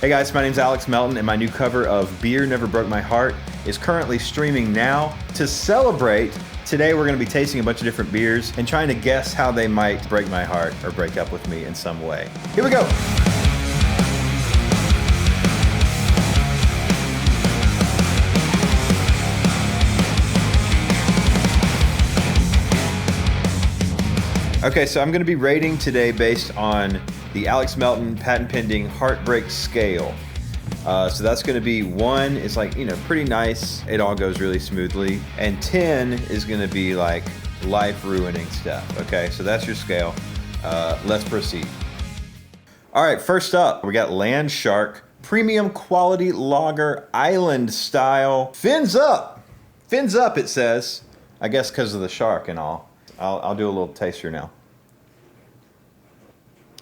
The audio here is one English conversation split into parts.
Hey guys, my name's Alex Melton, and my new cover of Beer Never Broke My Heart is currently streaming now. To celebrate, today we're going to be tasting a bunch of different beers and trying to guess how they might break my heart or break up with me in some way. Here we go. Okay, so I'm going to be rating today based on the Alex Melton patent pending heartbreak scale. So that's going to be 1 is like, pretty nice. It all goes really smoothly. And 10 is going to be like life ruining stuff. Okay, so that's your scale. Let's proceed. All right, first up, we got Landshark premium quality lager island style. Fins up. Fins up, it says. I guess because of the shark and all. I'll do a little taster now.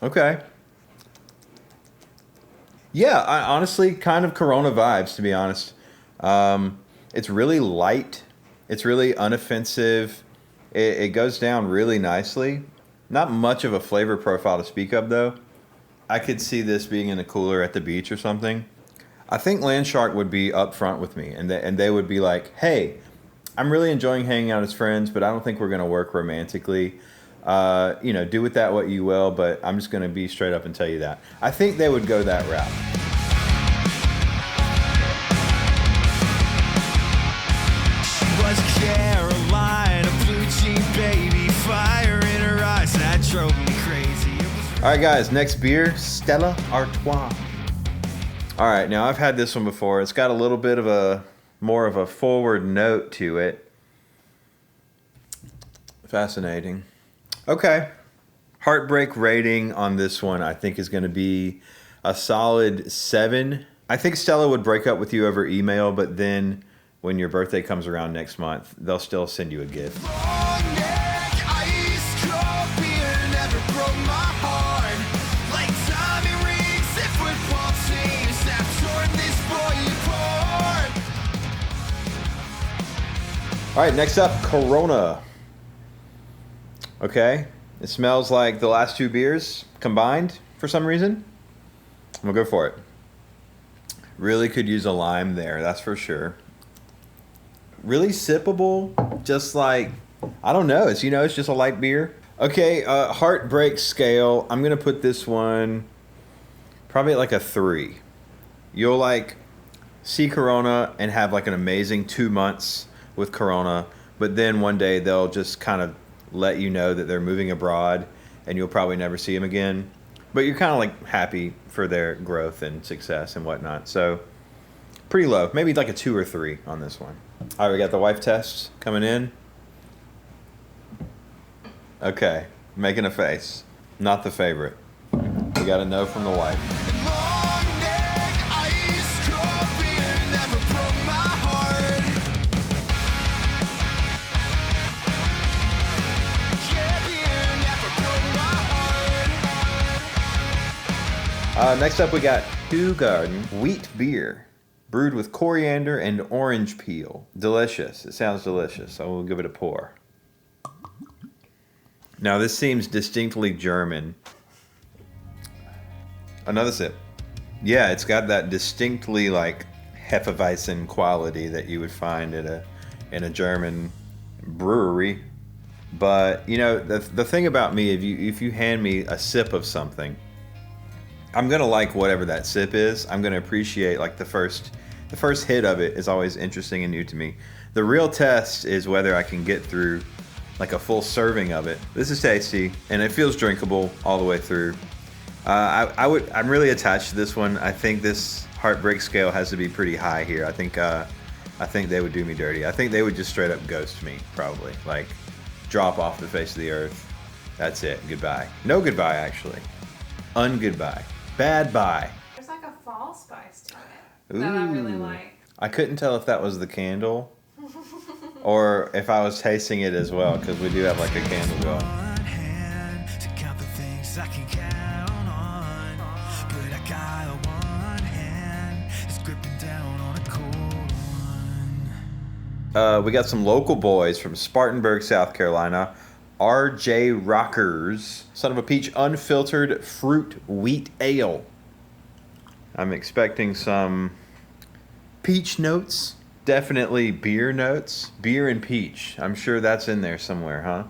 Okay. Yeah, I honestly kind of Corona vibes, to be honest. It's really light. It's really unoffensive. It goes down really nicely. Not much of a flavor profile to speak of, though. I could see this being in a cooler at the beach or something. I think Landshark would be upfront with me, and they would be like, hey, I'm really enjoying hanging out as friends, but I don't think we're going to work romantically. Do with that what you will, but I'm just going to be straight up and tell you that. I think they would go that route. She was Carolina, blue jean baby, fire in her eyes, that drove me crazy. All right, guys, next beer, Stella Artois. All right, now I've had this one before. It's got a little bit of more of a forward note to it. Fascinating. Okay. Heartbreak rating on this one, I think, is going to be a solid 7. I think Stella would break up with you over email, but then when your birthday comes around next month, they'll still send you a gift. All right, next up, Corona. Okay, it smells like the last 2 beers combined for some reason. I'm gonna go for it. Really could use a lime there, that's for sure. Really sippable, just like, I don't know, it's just a light beer. Okay, heartbreak scale, I'm gonna put this one probably at like a 3. You'll like see Corona and have like an amazing 2 months with Corona, but then one day they'll just kind of let you know that they're moving abroad and you'll probably never see them again. But you're kind of like happy for their growth and success and whatnot. So pretty low, maybe like a 2 or 3 on this one. All right, we got the wife test coming in. Okay, making a face. Not the favorite. We got a no from the wife. Next up, we got Hoegaarden wheat beer, brewed with coriander and orange peel. Delicious. It sounds delicious, so we'll give it a pour. Now, this seems distinctly German. Another sip. Yeah, it's got that distinctly like Hefeweizen quality that you would find in a German brewery. But the thing about me, if you hand me a sip of something, I'm gonna like whatever that sip is. I'm gonna appreciate like the first hit of it is always interesting and new to me. The real test is whether I can get through like a full serving of it. This is tasty and it feels drinkable all the way through. I'm really attached to this one. I think this heartbreak scale has to be pretty high here. I think they would do me dirty. I think they would just straight up ghost me, probably. Like drop off the face of the earth. That's it. Goodbye. No goodbye, actually. Ungoodbye. Bad bye. There's like a fall spice to it that I really like. I couldn't tell if that was the candle or if I was tasting it as well, because we do have like a candle going. We got some local boys from Spartanburg, South Carolina. RJ Rockers, Son of a Peach Unfiltered Fruit Wheat Ale. I'm expecting some peach notes. Definitely beer notes. Beer and peach. I'm sure that's in there somewhere, huh?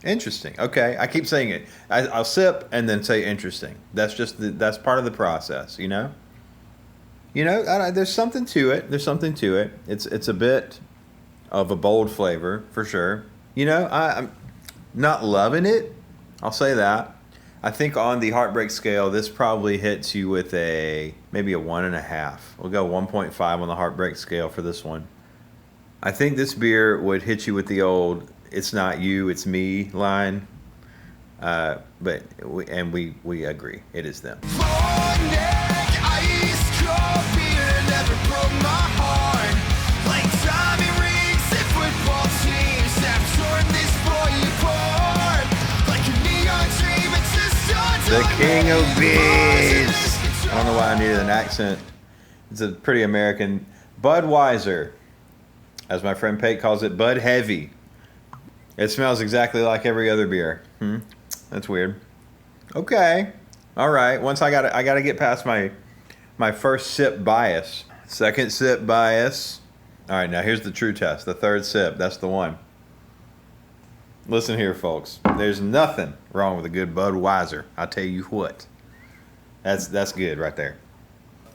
Interesting. Okay, I keep saying it. I'll sip and then say interesting. That's just that's part of the process, you know. There's something to it. There's something to it. It's a bit of a bold flavor for sure. I'm not loving it. I'll say that. I think on the heartbreak scale, this probably hits you with maybe a 1.5. We'll go 1.5 on the heartbreak scale for this one. I think this beer would hit you with the old "it's not you, it's me" line. But we agree, it is them. The king of beers. I don't know why I needed an accent. It's a pretty American. Budweiser, as my friend Pate calls it, Bud Heavy. It smells exactly like every other beer. That's weird. Okay, all right. Once I gotta get past my first sip bias. Second sip bias. All right, now here's the true test. The third sip. That's the one. Listen here, folks. There's nothing wrong with a good Budweiser. I'll tell you what. That's good right there.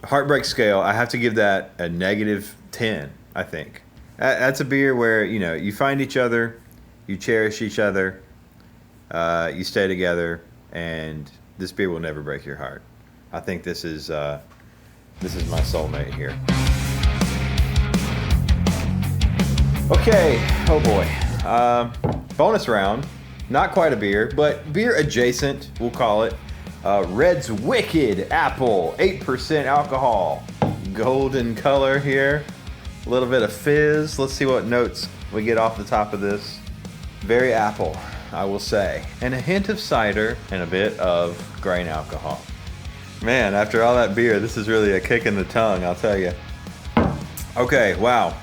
Heartbreak scale, I have to give that a -10, I think. That's a beer where, you find each other, you cherish each other, you stay together, and this beer will never break your heart. I think this is my soulmate here. Okay, oh boy. Bonus round, not quite a beer, but beer adjacent, we'll call it. Red's Wicked Apple, 8% alcohol, golden color here, a little bit of fizz. Let's see what notes we get off the top of this. Very apple, I will say, and a hint of cider and a bit of grain alcohol. Man, after all that beer, this is really a kick in the tongue, I'll tell you. Okay, wow.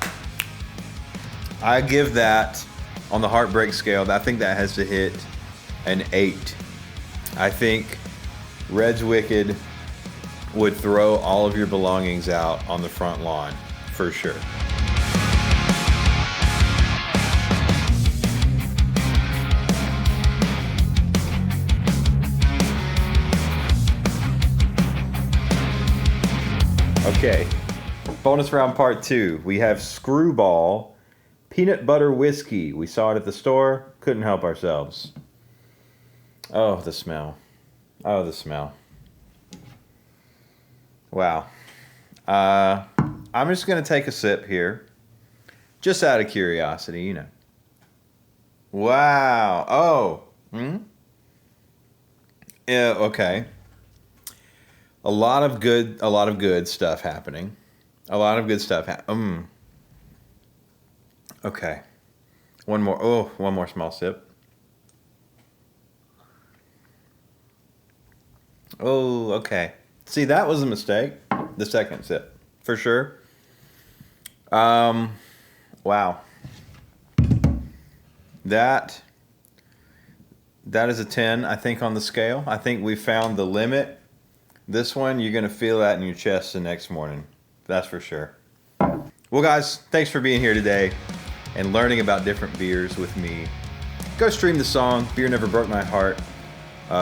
I give that, on the heartbreak scale, I think that has to hit an 8. I think Red's Wicked would throw all of your belongings out on the front lawn, for sure. Okay, bonus round part 2. We have Skrewball peanut butter whiskey. We saw it at the store. Couldn't help ourselves. Oh, the smell. Oh, the smell. Wow. I'm just going to take a sip here. Just out of curiosity, Wow. Oh. Yeah, okay. A lot of good stuff happening. A lot of good stuff. Okay. One more small sip. Oh, okay. See, that was a mistake. The second sip, for sure. Wow. That is a 10, I think, on the scale. I think we found the limit. This one, you're going to feel that in your chest the next morning. That's for sure. Well, guys, thanks for being here today and learning about different beers with me. Go stream the song, Beer Never Broke My Heart,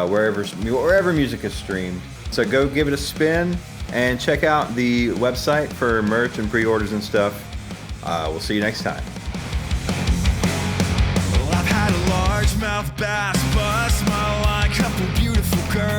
wherever music is streamed. So go give it a spin and check out the website for merch and pre-orders and stuff. We'll see you next time. Well, I've had a largemouth bass bust my line, couple beautiful girls.